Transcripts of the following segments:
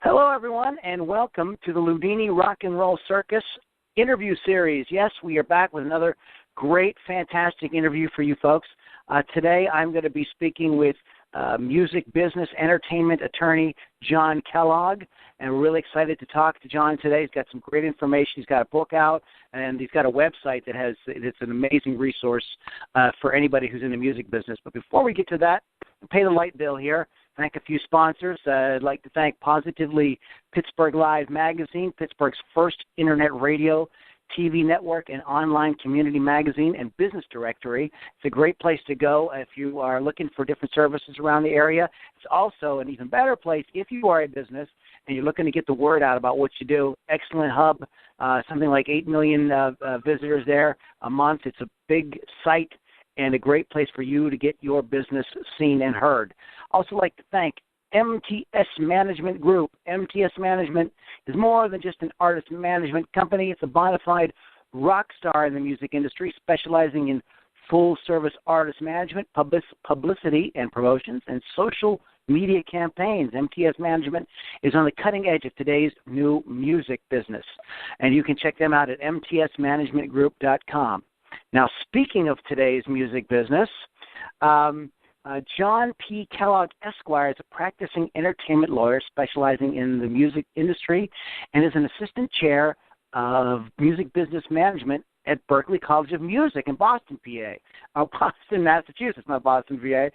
Hello, everyone, and welcome to the Loudini Rock and Roll Circus interview series. Yes, we are back with another great, fantastic interview for you folks. Today, I'm going to be speaking with music business entertainment attorney John Kellogg, and we're really excited to talk to John today. He's got some great information. He's got a book out, and he's got a website it's an amazing resource for anybody who's in the music business. But before we get to that, pay the light bill here. Thank a few sponsors. I'd like to thank Positively Pittsburgh Live Magazine, Pittsburgh's first internet radio, TV network, and online community magazine and business directory. It's a great place to go if you are looking for different services around the area. It's also an even better place if you are a business and you're looking to get the word out about what you do. Excellent hub, something like 8 million visitors there a month. It's a big site and a great place for you to get your business seen and heard. Also like to thank MTS Management Group. MTS Management is more than just an artist management company. It's a bona fide rock star in the music industry, specializing in full-service artist management, publicity and promotions, and social media campaigns. MTS Management is on the cutting edge of today's new music business, and you can check them out at mtsmanagementgroup.com. Now, speaking of today's music business, John P. Kellogg, Esquire, is a practicing entertainment lawyer specializing in the music industry and is an assistant chair of music business management at Berklee College of Music in Boston, PA. Boston, Massachusetts, not Boston, PA.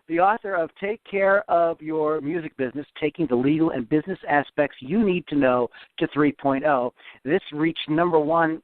The author of Take Care of Your Music Business, Taking the Legal and Business Aspects You Need to Know to 3.0. This reached number one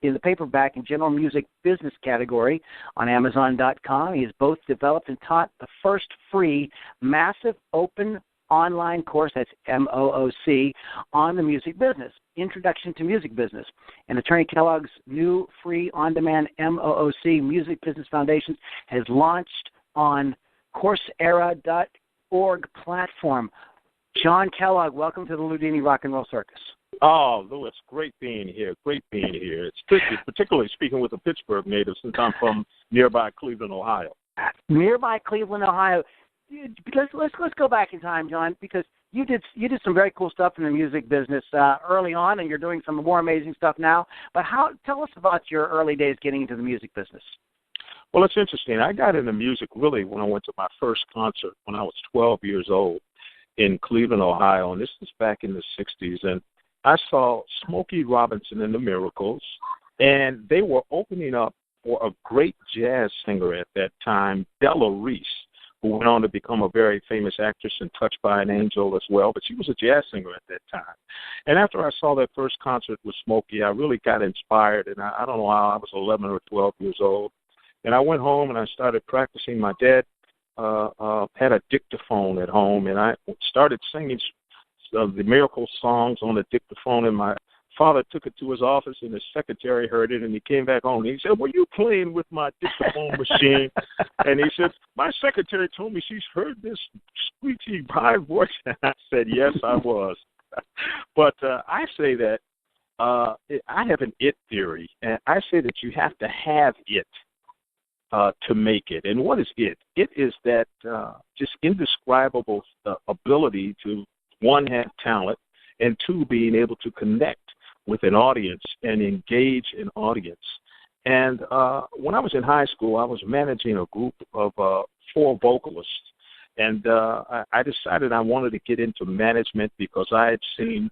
in the paperback and general music business category on Amazon.com. He has both developed and taught the first free massive open online course, that's MOOC, on the music business, Introduction to Music Business. And Attorney Kellogg's new free on-demand MOOC Music Business Foundation has launched on Coursera.org platform. John Kellogg, welcome to the Loudini Rock and Roll Circus. Oh, Louis, great being here. It's tricky, particularly speaking with a Pittsburgh native since I'm from nearby Cleveland, Ohio. Nearby Cleveland, Ohio. Let's go back in time, John, because you did some very cool stuff in the music business early on, and you're doing some more amazing stuff now. But tell us about your early days getting into the music business. Well, it's interesting. I got into music really when I went to my first concert when I was 12 years old in Cleveland, Ohio, and this was back in the 60s. And I saw Smokey Robinson and the Miracles, and they were opening up for a great jazz singer at that time, Della Reese, who went on to become a very famous actress in Touched by an Angel as well, but she was a jazz singer at that time. And after I saw that first concert with Smokey, I really got inspired, and I don't know how, I was 11 or 12 years old. And I went home and I started practicing. My dad had a dictaphone at home, and I started singing the Miracle songs on the dictaphone, and my father took it to his office, and his secretary heard it, and he came back home. And he said, "Were you playing with my dictaphone machine?" And he said, "My secretary told me she's heard this squeaky high voice." And I said, "Yes, I was." But I say that I have an it theory, and I say that you have to have it to make it. And what is it? It is that just indescribable ability to, one, have talent, and two, being able to connect with an audience and engage an audience. And when I was in high school, I was managing a group of 4 vocalists. And I decided I wanted to get into management because I had seen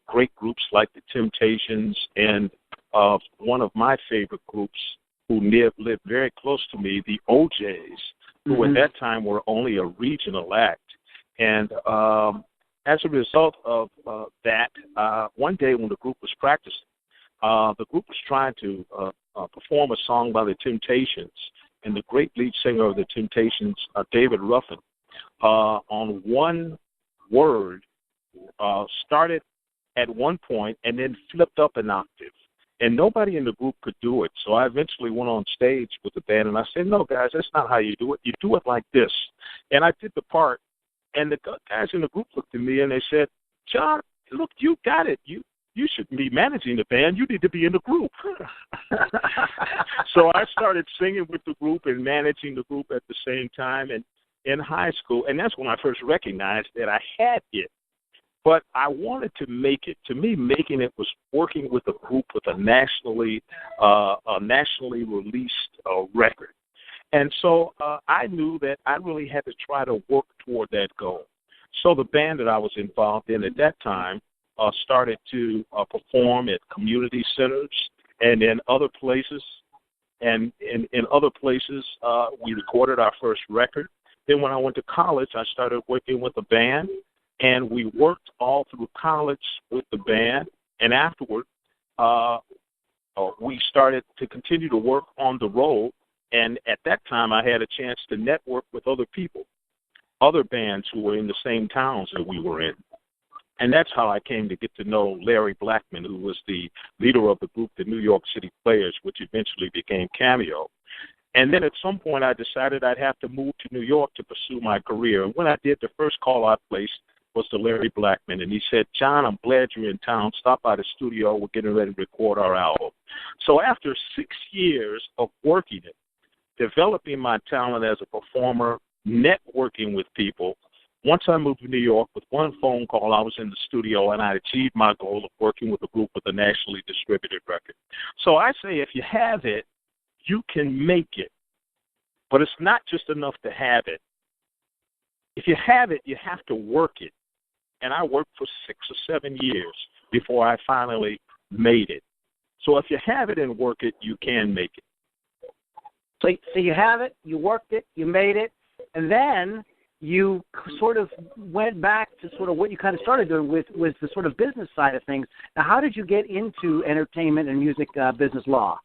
great groups like the Temptations and one of my favorite groups who lived very close to me, the OJs, who at that time were only a regional act. And as a result of that, one day when the group was practicing, the group was trying to perform a song by the Temptations, and the great lead singer of the Temptations, David Ruffin, on one word, started at one point and then flipped up an octave. And nobody in the group could do it. So I eventually went on stage with the band, and I said, "No, guys, that's not how you do it. You do it like this." And I did the part. And the guys in the group looked at me, and they said, "John, look, you got it. You shouldn't be managing the band. You need to be in the group." So I started singing with the group and managing the group at the same time and in high school. And that's when I first recognized that I had it. But I wanted to make it. To me, making it was working with a group with a nationally released record. And so I knew that I really had to try to work toward that goal. So the band that I was involved in at that time started to perform at community centers and in other places. And in other places, we recorded our first record. Then when I went to college, I started working with a band. And we worked all through college with the band. And afterward, we started to continue to work on the road. And at that time, I had a chance to network with other people, other bands who were in the same towns that we were in. And that's how I came to get to know Larry Blackman, who was the leader of the group, the New York City Players, which eventually became Cameo. And then at some point, I decided I'd have to move to New York to pursue my career. And when I did, the first call I placed was to Larry Blackman, and he said, "John, I'm glad you're in town. Stop by the studio. We're getting ready to record our album." So after 6 years of working it, developing my talent as a performer, networking with people, once I moved to New York, with one phone call, I was in the studio, and I achieved my goal of working with a group with a nationally distributed record. So I say if you have it, you can make it. But it's not just enough to have it. If you have it, you have to work it. And I worked for 6 or 7 years before I finally made it. So if you have it and work it, you can make it. So you have it, you worked it, you made it, and then you sort of went back to sort of what you kind of started doing with the sort of business side of things. Now, how did you get into entertainment and music business law?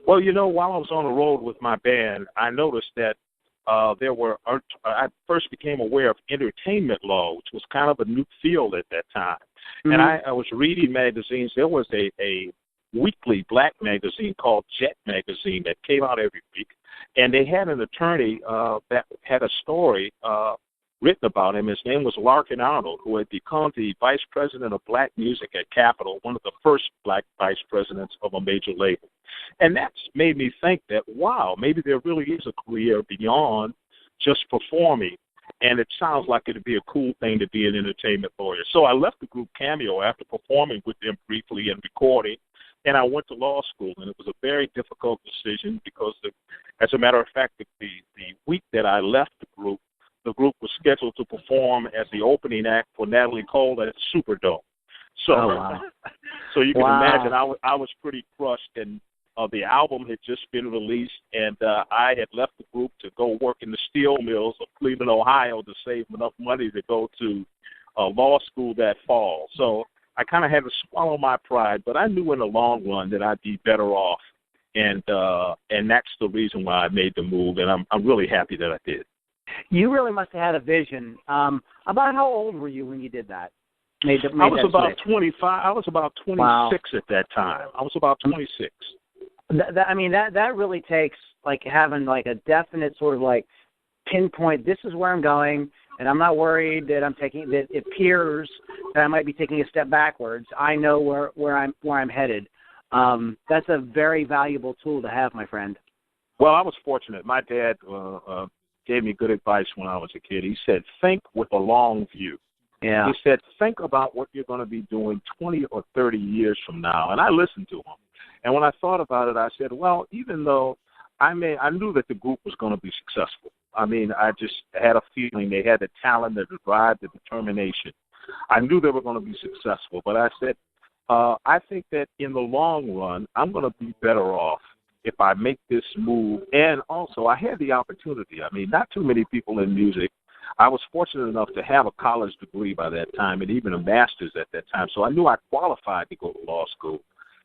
Well, while I was on the road with my band, I noticed that I first became aware of entertainment law, which was kind of a new field at that time. Mm-hmm. And I was reading magazines. There was a weekly black magazine called Jet Magazine that came out every week. And they had an attorney that had a story written about him. His name was Larkin Arnold, who had become the vice president of black music at Capitol, one of the first black vice presidents of a major label. And that's made me think that, wow, maybe there really is a career beyond just performing. And it sounds like it would be a cool thing to be an entertainment lawyer. So I left the group Cameo after performing with them briefly and recording, and I went to law school. And it was a very difficult decision because, as a matter of fact, the week that I left the group was scheduled to perform as the opening act for Natalie Cole at the Superdome. So, wow. So you can imagine I was pretty crushed, and the album had just been released, and I had left the group to go work in the steel mills of Cleveland, Ohio, to save enough money to go to law school that fall. So I kind of had to swallow my pride, but I knew in the long run that I'd be better off, and that's the reason why I made the move, and I'm really happy that I did. You really must have had a vision. About how old were you when you did that? I was about 25. I was about 26 wow. At that time. I was about 26. That really takes like having like a definite sort of like pinpoint. This is where I'm going, and I'm not worried that that it appears that I might be taking a step backwards. I know where I'm headed. That's a very valuable tool to have, my friend. Well, I was fortunate. My dad gave me good advice when I was a kid. He said, think with a long view. Yeah. He said, think about what you're going to be doing 20 or 30 years from now. And I listened to him. And when I thought about it, I said, well, even though I knew that the group was going to be successful. I just had a feeling they had the talent, the drive, the determination. I knew they were going to be successful. But I said, I think that in the long run, I'm going to be better off if I make this move. And also, I had the opportunity. Not too many people in music. I was fortunate enough to have a college degree by that time and even a master's at that time. So I knew I qualified to go to law school.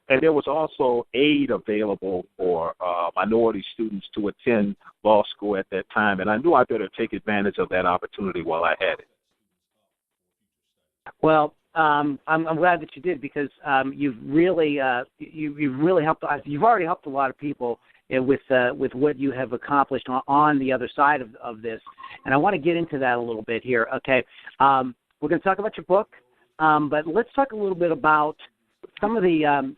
And there was also aid available for minority students to attend law school at that time. And I knew I better take advantage of that opportunity while I had it. Well, I'm glad that you did, because you've really helped. You've already helped a lot of people with what you have accomplished on the other side of this, and I want to get into that a little bit here. Okay, we're going to talk about your book, but let's talk a little bit about some of the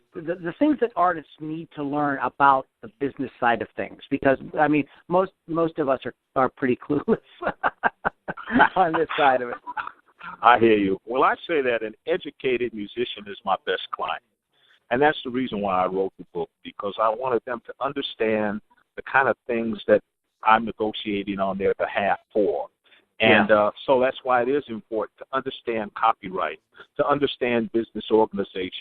things that artists need to learn about the business side of things, because most of us are pretty clueless on this side of it. I hear you. Well, I say that an educated musician is my best client. And that's the reason why I wrote the book, because I wanted them to understand the kind of things that I'm negotiating on their behalf for. And so that's why it is important to understand copyright, to understand business organizations,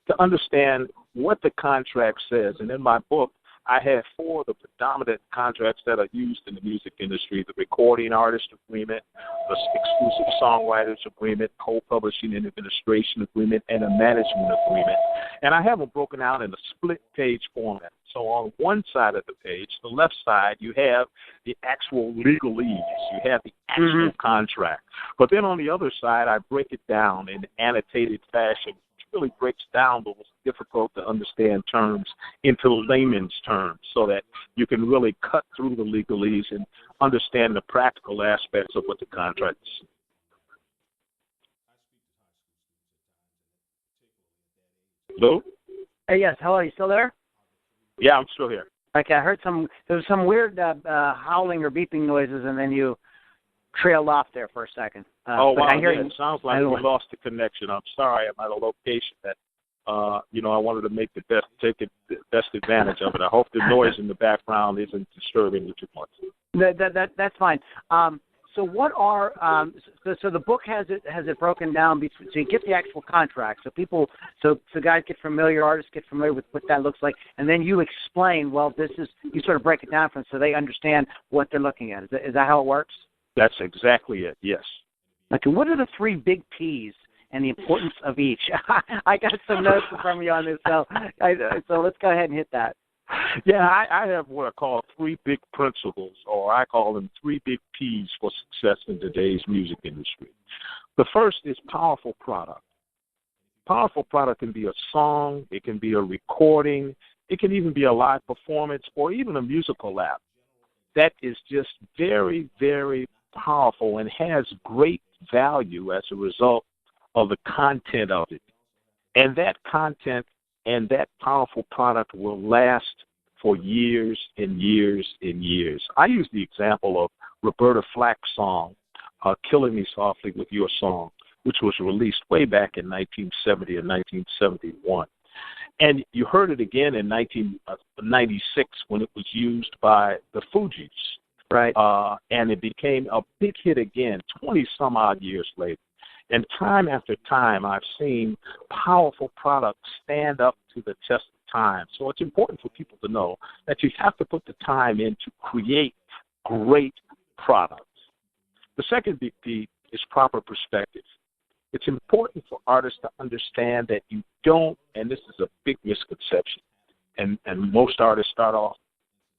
to understand what the contract says. And in my book, I have 4 of the predominant contracts that are used in the music industry: the recording artist agreement, the exclusive songwriters agreement, co-publishing and administration agreement, and a management agreement. And I have them broken out in a split-page format. So on one side of the page, the left side, you have the actual legalese. You have the actual contract. But then on the other side, I break it down in annotated fashion, which really breaks down those difficult to understand terms into layman's terms so that you can really cut through the legalese and understand the practical aspects of what the contract is. Hello? Hey, yes. Hello. You still there? Yeah, I'm still here. Okay, I heard there was some weird howling or beeping noises, and then you trailed off there for a second. Wow. It sounds like we lost the connection. I'm sorry. I'm at a location that, I wanted to take the best advantage of it. I hope the noise in the background isn't disturbing you too much. That's fine. So what are so the book has it broken down between, so you get the actual contract, so guys get familiar, artists get familiar with what that looks like, and then you explain, you sort of break it down for them so they understand what they're looking at. Is that how it works? That's exactly it. Yes. Okay. What are the 3 big P's and the importance of each? I got some notes from you on this, so let's go ahead and hit that. Yeah, I have what I call 3 big principles, or I call them 3 big P's for success in today's music industry. The first is powerful product. Powerful product can be a song, it can be a recording, it can even be a live performance, or even a musical app that is just very, very powerful and has great value as a result of the content of it. And that content and that powerful product will last for years and years and years. I use the example of Roberta Flack's song, Killing Me Softly with Your Song, which was released way back in 1970 and 1971. And you heard it again in 1996 when it was used by the Fugees. Right. And it became a big hit again 20-some-odd years later. And time after time, I've seen powerful products stand up to the test of time. So it's important for people to know that you have to put the time in to create great products. The second big P is proper perspective. It's important for artists to understand that you don't, and this is a big misconception, and most artists start off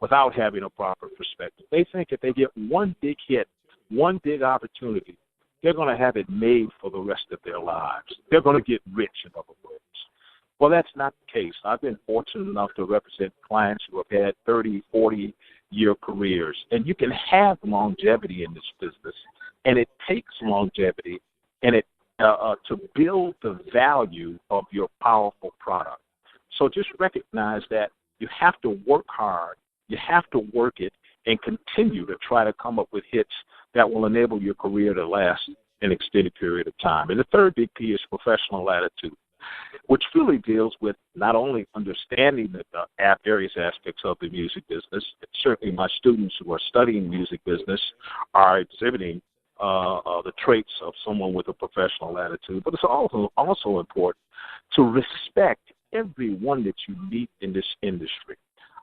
without having a proper perspective. They think if they get one big hit, one big opportunity, they're going to have it made for the rest of their lives. They're going to get rich, in other words. Well, that's not the case. I've been fortunate enough to represent clients who have had 30, 40-year careers. And you can have longevity in this business, and it takes longevity and to build the value of your powerful product. So just recognize that you have to work hard, you have to work it, and continue to try to come up with hits that will enable your career to last an extended period of time. And the third big P is professional attitude, which really deals with not only understanding the various aspects of the music business. Certainly my students who are studying music business are exhibiting the traits of someone with a professional attitude. But it's also important to respect everyone that you meet in this industry.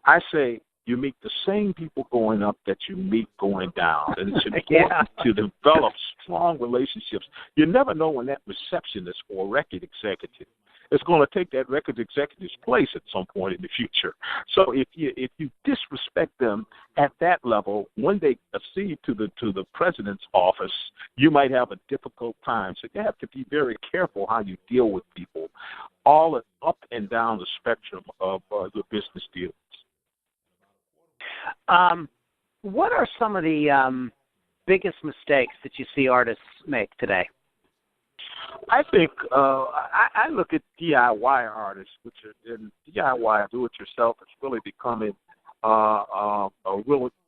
I say you meet the same people going up that you meet going down. And it's important to develop strong relationships. You never know when that receptionist or record executive is going to take that record executive's place at some point in the future. So if you disrespect them at that level, when they accede to the president's office, you might have a difficult time. So you have to be very careful how you deal with people all up and down the spectrum of your business dealings. What are some of the biggest mistakes that you see artists make today? I think I look at DIY artists, which are in DIY, do-it-yourself, is really becoming a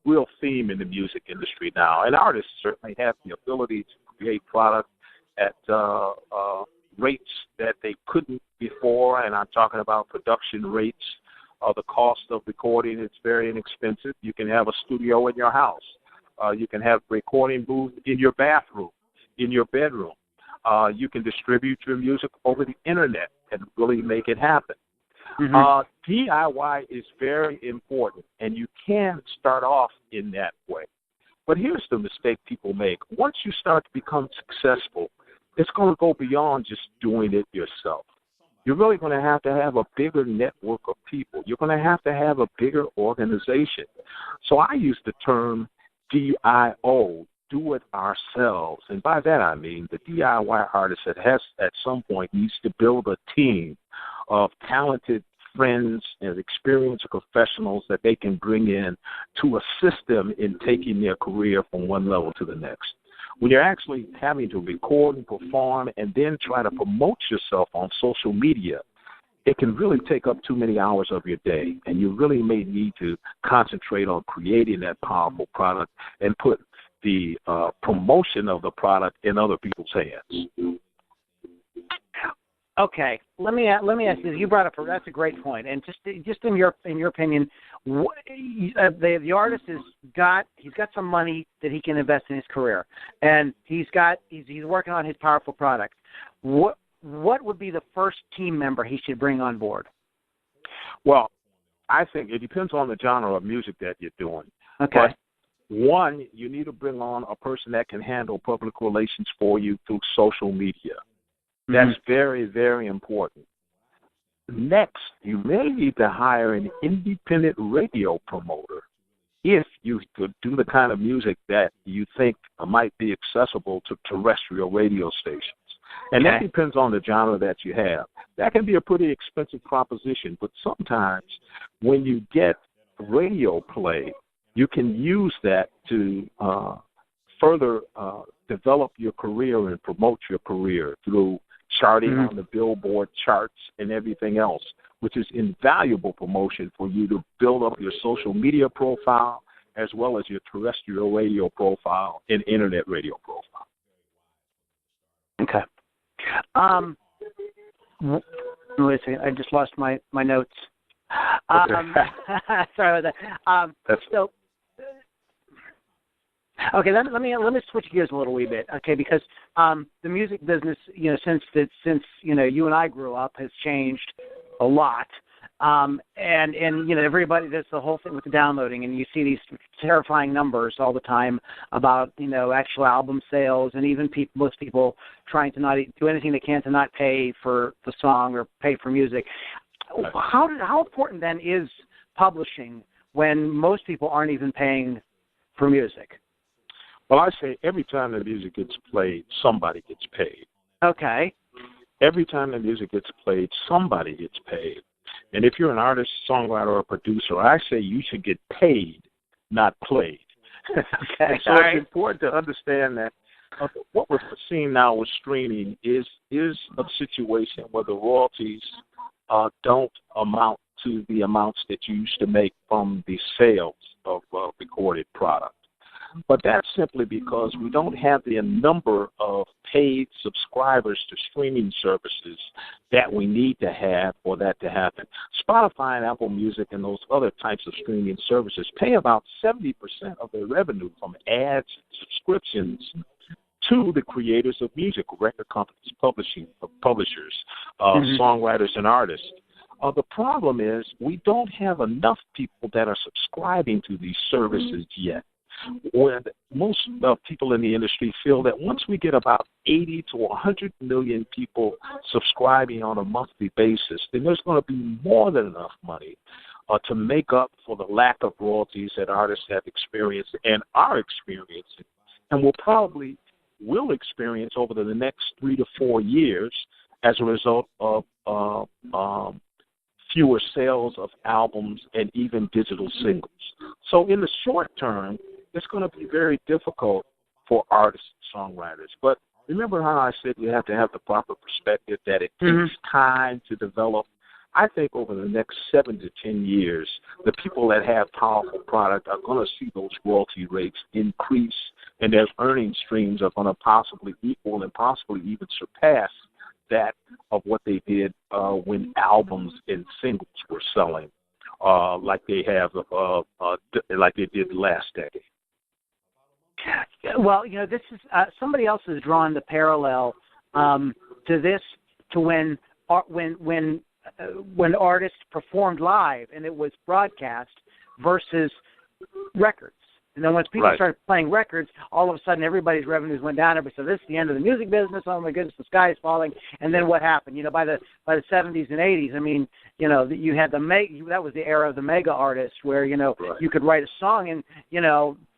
real theme in the music industry now. And artists certainly have the ability to create product at rates that they couldn't before, and I'm talking about production rates. The cost of recording is very inexpensive. You can have a studio in your house. You can have recording booth in your bathroom, in your bedroom. You can distribute your music over the internet and really make it happen. Mm-hmm. DIY is very important, and you can start off in that way. But here's the mistake people make. Once you start to become successful, it's going to go beyond just doing it yourself. You're really going to have a bigger network of people. You're going to have a bigger organization. So I use the term DIO, do it ourselves. And by that I mean the DIY artist that has at some point needs to build a team of talented friends and experienced professionals that they can bring in to assist them in taking their career from one level to the next. When you're actually having to record and perform and then try to promote yourself on social media, it can really take up too many hours of your day, and you really may need to concentrate on creating that powerful product and put the promotion of the product in other people's hands. Okay, let me ask you. You brought up that's a great point, and just in your opinion, the artist he's got some money that he can invest in his career, and he's working on his powerful product. What would be the first team member he should bring on board? Well, I think it depends on the genre of music that you're doing. Okay. But one, you need to bring on a person that can handle public relations for you through social media. That's very, very important. Next, you may need to hire an independent radio promoter if you could do the kind of music that you think might be accessible to terrestrial radio stations. And that depends on the genre that you have. That can be a pretty expensive proposition, but sometimes when you get radio play, you can use that to further develop your career and promote your career through charting on the Billboard charts and everything else, which is invaluable promotion for you to build up your social media profile as well as your terrestrial radio profile and internet radio profile. Okay. Wait a second. I just lost my notes. Sorry about that. Okay, let me switch gears a little wee bit. Okay, because the music business, since you and I grew up, has changed a lot. And everybody, there's the whole thing with the downloading, and you see these terrifying numbers all the time about actual album sales, and even most people trying to not do anything they can to not pay for the song or pay for music. How important then is publishing when most people aren't even paying for music? Well, I say every time the music gets played, somebody gets paid. Okay. Every time the music gets played, somebody gets paid. And if you're an artist, songwriter, or producer, I say you should get paid, not played. Okay. So it's important to understand that what we're seeing now with streaming is a situation where the royalties don't amount to the amounts that you used to make from the sales of recorded product. But that's simply because we don't have the number of paid subscribers to streaming services that we need to have for that to happen. Spotify and Apple Music and those other types of streaming services pay about 70% of their revenue from ads and subscriptions to the creators of music, record companies, publishers, songwriters, and artists. The problem is we don't have enough people that are subscribing to these services yet. When most people in the industry feel that once we get about 80 to 100 million people subscribing on a monthly basis, then there's going to be more than enough money to make up for the lack of royalties that artists have experienced and are experiencing, and will experience over the next 3 to 4 years as a result of fewer sales of albums and even digital singles. So in the short term, it's going to be very difficult for artists and songwriters. But remember how I said we have to have the proper perspective, that it takes time to develop. I think over the next 7 to 10 years, the people that have powerful product are going to see those royalty rates increase and their earning streams are going to possibly equal and possibly even surpass that of what they did when albums and singles were selling, like they did last decade. Well, this is somebody else has drawn the parallel to this, to when artists performed live and it was broadcast versus records. And then once people started playing records, all of a sudden everybody's revenues went down. Everybody said, "This is the end of the music business. Oh my goodness, the sky is falling." And then what happened? By the 70s and 80s, I mean, you had that was the era of the mega artists, where you could write a song, and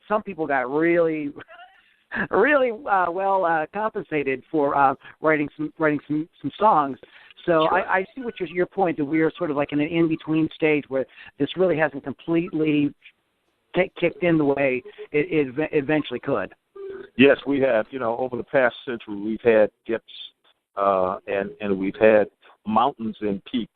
some people got really really well compensated for writing some songs. So I see what your point, that we are sort of like in an in-between stage where this really hasn't completely kicked in the way it eventually could. Yes, we have. Over the past century, we've had dips and we've had mountains and peaks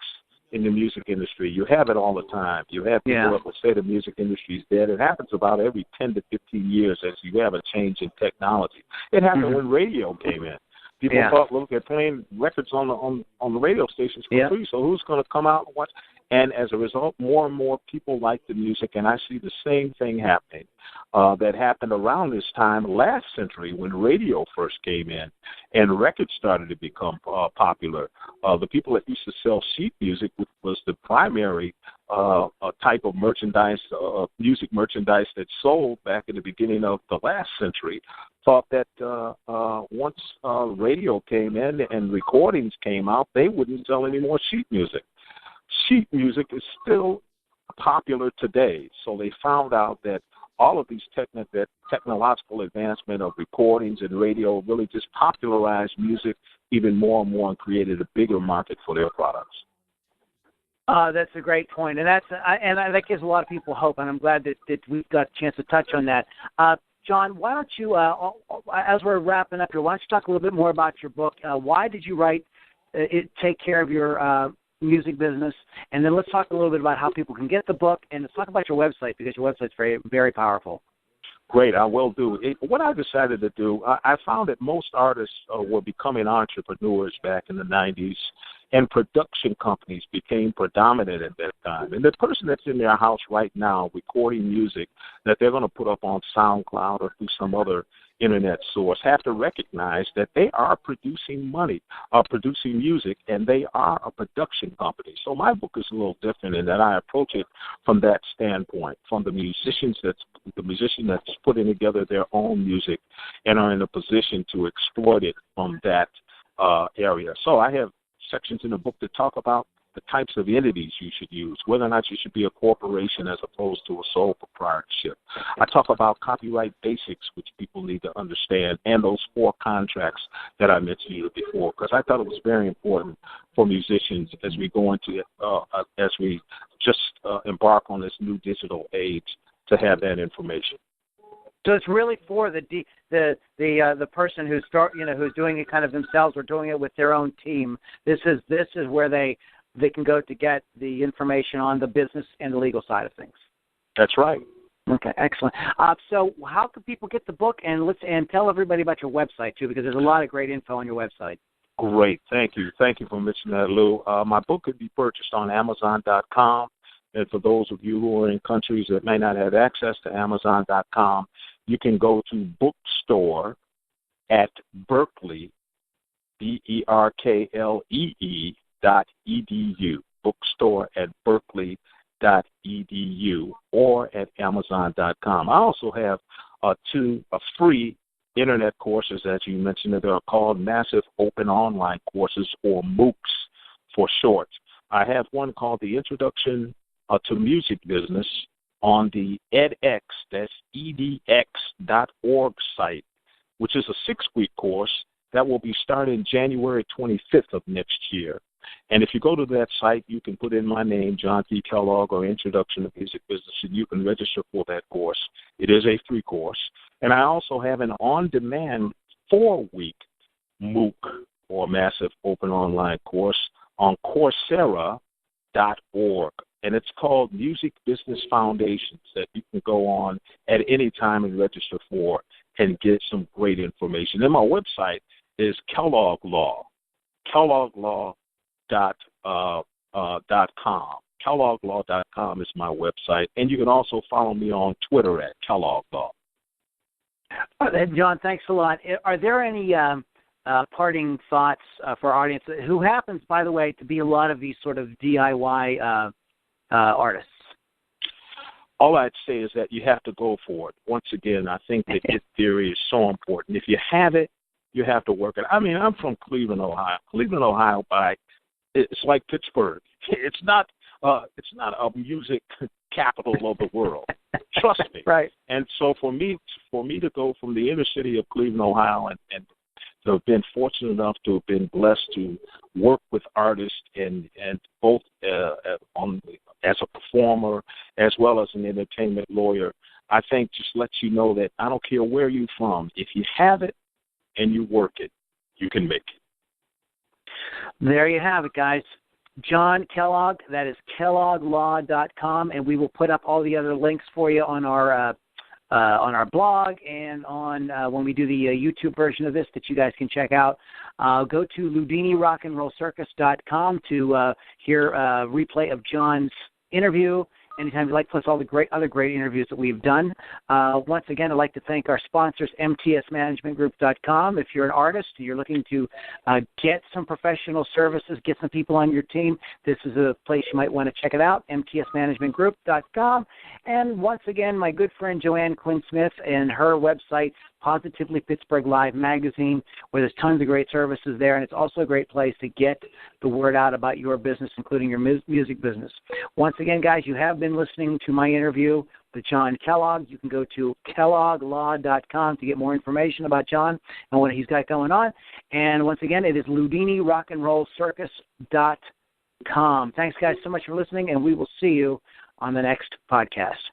in the music industry. You have it all the time. You have people that will say the music industry is dead. It happens about every 10 to 15 years as you have a change in technology. It happened when radio came in. People thought, look, they're playing records on the radio stations for free, so who's going to come out and watch? And as a result, more and more people like the music, and I see the same thing happening that happened around this time last century when radio first came in and records started to become popular. The people that used to sell sheet music, which was the primary type of merchandise, music merchandise that sold back in the beginning of the last century, thought that once radio came in and recordings came out, they wouldn't sell any more sheet music. Sheet music is still popular today, so they found out that all of these technological advancement of recordings and radio really just popularized music even more and more and created a bigger market for their products. That's a great point, and that gives a lot of people hope, and I'm glad that we've got a chance to touch on that. John, why don't you, as we're wrapping up here, why don't you talk a little bit more about your book? Why did you write Take Care of Your Music Business? And then let's talk a little bit about how people can get the book, and let's talk about your website, because your website's very, very powerful. Great, I will do. What I decided to do, I found that most artists were becoming entrepreneurs back in the 90s, and production companies became predominant at that time. And the person that's in their house right now recording music that they're going to put up on SoundCloud or through some other internet source have to recognize that they are producing producing music, and they are a production company. So my book is a little different in that I approach it from that standpoint, from the musician that's putting together their own music and are in a position to exploit it from that area. So I have sections in the book that talk about the types of entities you should use, whether or not you should be a corporation as opposed to a sole proprietorship. I talk about copyright basics, which people need to understand, and those 4 contracts that I mentioned to you before, because I thought it was very important for musicians as we go into as we just embark on this new digital age to have that information. So it's really for the person who's who's doing it kind of themselves or doing it with their own team. This is where they can go to get the information on the business and the legal side of things. That's right. Okay, excellent. So how can people get the book, and tell everybody about your website too, because there's a lot of great info on your website. Great, thank you for mentioning that, Lou. My book could be purchased on Amazon.com. And for those of you who are in countries that may not have access to Amazon.com, you can go to bookstore at Berklee, BERKLEE.edu, bookstore at Berklee.edu, or at Amazon.com. I also have 2 free internet courses, as you mentioned, that are called Massive Open Online Courses, or MOOCs for short. I have one called The Introduction to Music Business on the edX, that's edx.org site, which is a 6-week course that will be starting January 25th of next year. And if you go to that site, you can put in my name, John T. Kellogg, or Introduction to Music Business, and you can register for that course. It is a free course. And I also have an on-demand 4-week MOOC, or Massive Open Online Course, on Coursera.org. And it's called Music Business Foundations, that you can go on at any time and register for. and get some great information. And my website is Kellogg Law, KelloggLaw.com. KelloggLaw.com is my website, and you can also follow me on Twitter at Kellogg Law. John, thanks a lot. Are there any parting thoughts for our audience, who happens, by the way, to be a lot of these sort of DIY artists? All I'd say is that you have to go for it. Once again, I think that hit theory is so important. If you have it, you have to work it. I mean, I'm from Cleveland, Ohio. Cleveland, Ohio, it's like Pittsburgh. It's not a music capital of the world. Trust me. Right. And so for me to go from the inner city of Cleveland, Ohio, and to have been fortunate enough to have been blessed to work with artists and both as a performer as well as an entertainment lawyer, I think just lets you know that I don't care where you're from. If you have it and you work it, you can make it. There you have it, guys. John Kellogg, that is KelloggLaw.com, and we will put up all the other links for you on our blog and on when we do the YouTube version of this that you guys can check out. Go to LoudiniRockandRollCircus.com to hear a replay of John's interview anytime you like, plus all the other great interviews that we've done. Once again, I'd like to thank our sponsors, MTSManagementGroup.com. If you're an artist and you're looking to get some professional services, get some people on your team, this is a place you might want to check it out, MTSManagementGroup.com. And once again, my good friend Joanne Quinn Smith and her website, Positively Pittsburgh Live Magazine, where there's tons of great services there, and it's also a great place to get the word out about your business, including your music business. Once again, guys, you have been listening to my interview with John Kellogg. You can go to KelloggLaw.com to get more information about John and what he's got going on. And once again, it is LoudiniRockandRollCircus.com. Thanks, guys, so much for listening, and we will see you on the next podcast.